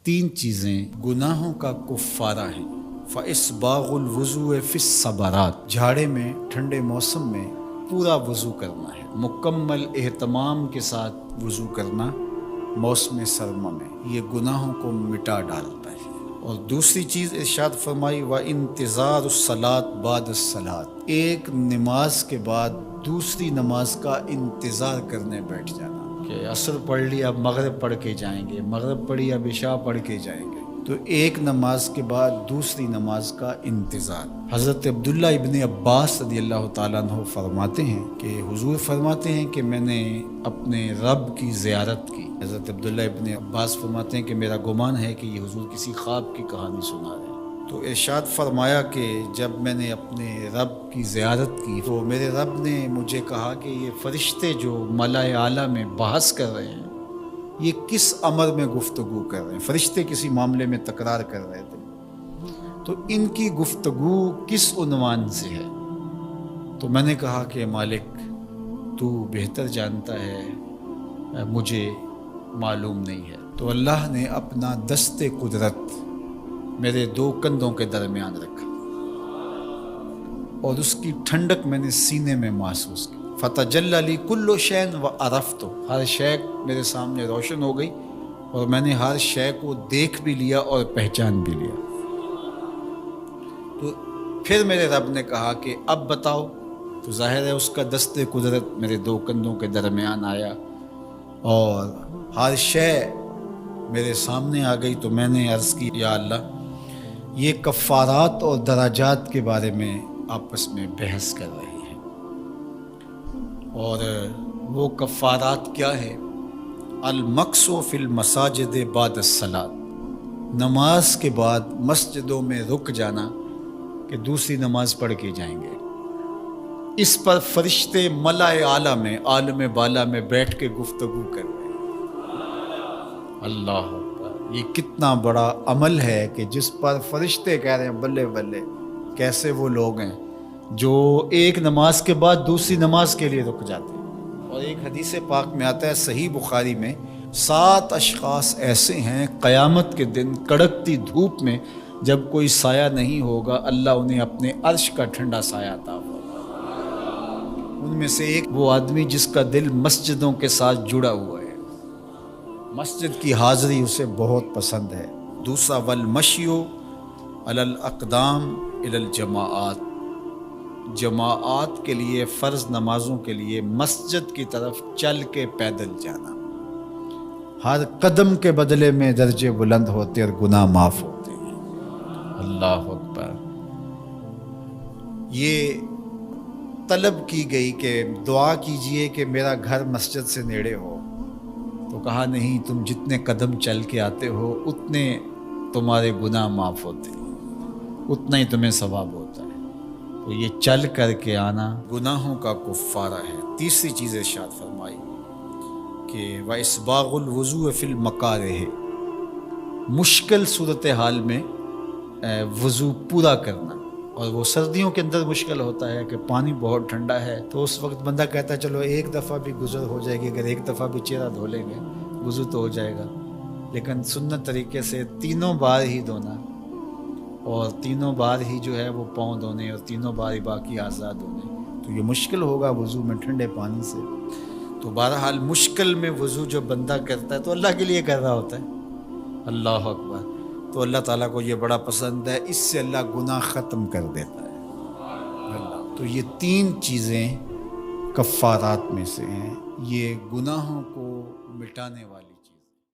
تین چیزیں گناہوں کا کفارہ ہیں۔ فَإِسْبَاغُ الْوُضُوءِ فِي الصَّبَرَاتِ، جھاڑے میں ٹھنڈے موسم میں پورا وضو کرنا ہے، مکمل اہتمام کے ساتھ وضو کرنا موسم سرما میں، یہ گناہوں کو مٹا ڈالتا ہے۔ اور دوسری چیز ارشاد فرمائی وَإِنْتِظَارُ الصَّلَاةِ بَعْدَ الصَّلَاةِ، ایک نماز کے بعد دوسری نماز کا انتظار کرنے بیٹھ جانا کہ عصر پڑھ لی اب مغرب پڑھ کے جائیں گے، مغرب پڑھی اب عشاء پڑھ کے جائیں گے، تو ایک نماز کے بعد دوسری نماز کا انتظار۔ حضرت عبداللہ ابن عباس رضی اللہ تعالیٰ عنہ فرماتے ہیں کہ حضور فرماتے ہیں کہ میں نے اپنے رب کی زیارت کی۔ حضرت عبداللہ ابن عباس فرماتے ہیں کہ میرا گمان ہے کہ یہ حضور کسی خواب کی کہانی سنا رہے ہیں۔ تو ارشاد فرمایا کہ جب میں نے اپنے رب کی زیارت کی تو میرے رب نے مجھے کہا کہ یہ فرشتے جو ملائے اعلیٰ میں بحث کر رہے ہیں یہ کس امر میں گفتگو کر رہے ہیں، فرشتے کسی معاملے میں تکرار کر رہے تھے، تو ان کی گفتگو کس عنوان سے ہے؟ تو میں نے کہا کہ مالک تو بہتر جانتا ہے، مجھے معلوم نہیں ہے۔ تو اللہ نے اپنا دست قدرت میرے دو کندھوں کے درمیان رکھا اور اس کی ٹھنڈک میں نے سینے میں محسوس کی۔ فَتَجَلَّى لِي كُلُّ شَيْءٍ وَعَرَفْتُ، ہر شے میرے سامنے روشن ہو گئی اور میں نے ہر شے کو دیکھ بھی لیا اور پہچان بھی لیا۔ تو پھر میرے رب نے کہا کہ اب بتاؤ، تو ظاہر ہے اس کا دست قدرت میرے دو کندھوں کے درمیان آیا اور ہر شے میرے سامنے آ گئی۔ تو میں نے عرض کی یا اللہ یہ کفارات اور دراجات کے بارے میں آپس میں بحث کر رہے ہیں، اور وہ کفارات کیا ہے؟ المکث فی المساجد بعد الصلاۃ، نماز کے بعد مسجدوں میں رک جانا کہ دوسری نماز پڑھ کے جائیں گے۔ اس پر فرشتے ملائے اعلیٰ میں، عالم بالا میں بیٹھ کے گفتگو کر رہے ہیں۔ اللہ اکبر، یہ کتنا بڑا عمل ہے کہ جس پر فرشتے کہہ رہے ہیں بلے بلے، کیسے وہ لوگ ہیں جو ایک نماز کے بعد دوسری نماز کے لیے رک جاتے ہیں۔ اور ایک حدیث پاک میں آتا ہے صحیح بخاری میں، 7 اشخاص ایسے ہیں قیامت کے دن کڑکتی دھوپ میں جب کوئی سایہ نہیں ہوگا اللہ انہیں اپنے عرش کا ٹھنڈا سایہ عطا فرمائے۔ ان میں سے ایک وہ آدمی جس کا دل مسجدوں کے ساتھ جڑا ہوا ہے، مسجد کی حاضری اسے بہت پسند ہے۔ دوسرا والمشیو علی الاقدام الی الجماعات، جماعات کے لیے فرض نمازوں کے لیے مسجد کی طرف چل کے پیدل جانا، ہر قدم کے بدلے میں درجے بلند ہوتے اور گناہ معاف ہوتے ہیں۔ اللہ اکبر، یہ طلب کی گئی کہ دعا کیجئے کہ میرا گھر مسجد سے نیڑے ہو، تو کہا نہیں، تم جتنے قدم چل کے آتے ہو اتنے تمہارے گناہ معاف ہوتے ہیں، اتنا ہی تمہیں ثواب ہوتا ہے۔ تو یہ چل کر کے آنا گناہوں کا کفارہ ہے۔ تیسری چیز ارشاد فرمائی کہ وَإِسْبَاغُ الْوُضُوءِ فِي الْمَكَارِهِ، مشکل صورتحال میں وضو پورا کرنا، اور وہ سردیوں کے اندر مشکل ہوتا ہے کہ پانی بہت ٹھنڈا ہے، تو اس وقت بندہ کہتا ہے چلو ایک دفعہ بھی گزر ہو جائے گی، اگر ایک دفعہ بھی چہرہ دھو لیں گے وضو تو ہو جائے گا، لیکن سنت طریقے سے 3 بار ہی دھونا، اور 3 بار ہی جو ہے وہ پاؤں دھونے، اور 3 بار ہی باقی اعضاء دھونے، تو یہ مشکل ہوگا وضو میں ٹھنڈے پانی سے۔ تو بہرحال مشکل میں وضو جو بندہ کرتا ہے تو اللہ کے لیے کر رہا ہوتا ہے۔ اللہ اکبر، تو اللہ تعالیٰ کو یہ بڑا پسند ہے، اس سے اللہ گناہ ختم کر دیتا ہے۔ تو یہ 3 چیزیں کفارات میں سے ہیں، یہ گناہوں کو مٹانے والی